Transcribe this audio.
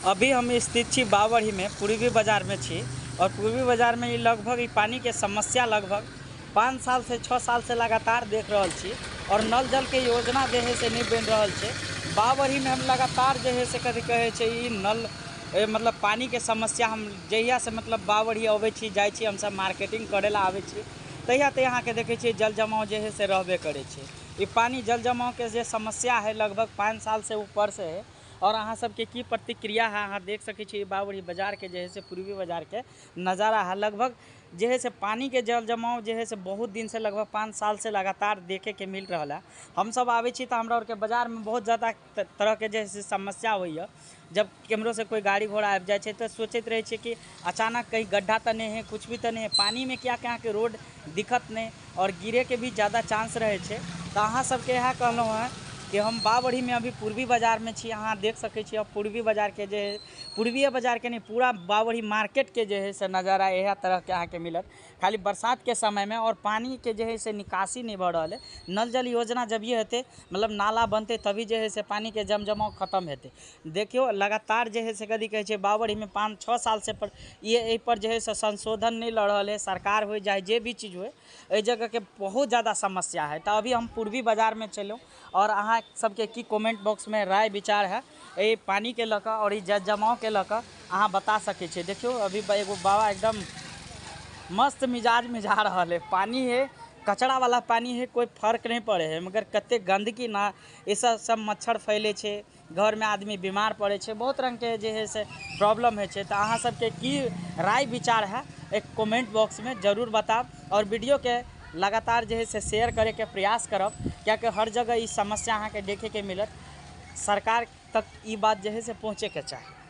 अभी हम स्थित छी बावढ़ी में पूर्वी बाजार में छी और पूर्वी बाजार में लगभग पानी के समस्या लगभग 5 साल से 6 साल से लगातार देख रहा छी और नल जल के योजना जो है से नहीं बन रहा है। बावढ़ी में हम लगातार जो है से कथी कहे छै नल मतलब पानी के समस्या हम जहिया से मतलब बावढ़ी अबै छी जाइ छी हम सब मार्केटिंग करे ला आबै छी तहिया ते यहाँ के देखे छी जल जमाव जो है से रहबे करे छै। ये पानी जल जमाव के जो समस्या है लगभग 5 साल से ऊपर से है और अहाँ सबके की प्रतिक्रिया है अहाँ देख सके छी बावढ़ी बाजार के जो है से पूर्वी बाजार के नज़ारा है। लगभग जो है से पानी के जल जमाव जो है से बहुत दिन से लगभग 5 साल से लगातार देखे के मिल रहा है। हम सब आवे छी तो हमरा के बाजार में बहुत ज़्यादा तरह के जो है से समस्या हुई है। जब केमरो से कोई गाड़ी घोड़ा आ जाए तो सोचते रहे छे कि अचानक कहीं गड्ढा तो नहीं है, कुछ भी तो नहीं है, पानी में क्या क्या के रोड दिक्कत नहीं और गिरे के भी ज़्यादा चांस रहे छे। तो अहाँ सबके यहाँ कहलूँ है कि हम बावढ़ी में अभी पूर्वी बाजार में छी। अहाँ देख सके छी अब पूर्वी बाजार के जो है पूर्वी बाजार के नहीं पूरा बावढ़ी मार्केट के जो है से नज़ारा यह तरह के अहाँ के मिलत। खाली बरसात के समय में और पानी के जो है से निकासी नहीं बढ़ रहा है। नल जल योजना जब ये होते मतलब नाला बनते तभी जो है से पानी के जमजमाव खत्म होते। देखियो लगातार जो है से कदी कहे छे बावढ़ी में 5-6 साल से पर ये पर जो है से संशोधन नहीं लड़ रहा है। सरकार हो जाए जे भी चीज़ हो जगह के बहुत ज़्यादा समस्या है। तो अभी हम पूर्वी बाजार में चलो और अहाँ सबके की कमेंट बॉक्स में राय विचार है ये पानी के लक और जल जमाव के लक अहाँ बता सके छे। देखियो अभी एगो बाबा एकदम मस्त मिजाज में जा रहा है। पानी है कचरा वाला पानी है, कोई फर्क नहीं पड़े है मगर कते गंदगी ना ये सब मच्छर फैले छे, घर में आदमी बीमार पड़े छे, बहुत रंग के जो है से प्रॉब्लम है छे। तो अहाँ सबके की राय विचार है एक कमेंट बॉक्स में ज़रूर बताओ और वीडियो के लगातार जो है से शेयर करे के प्रयास करब क्या कि हर जगह इस समस्या अहाँ के देखे के मिलत। सरकार तक ये बात जो है से पहुँचे के चाहे।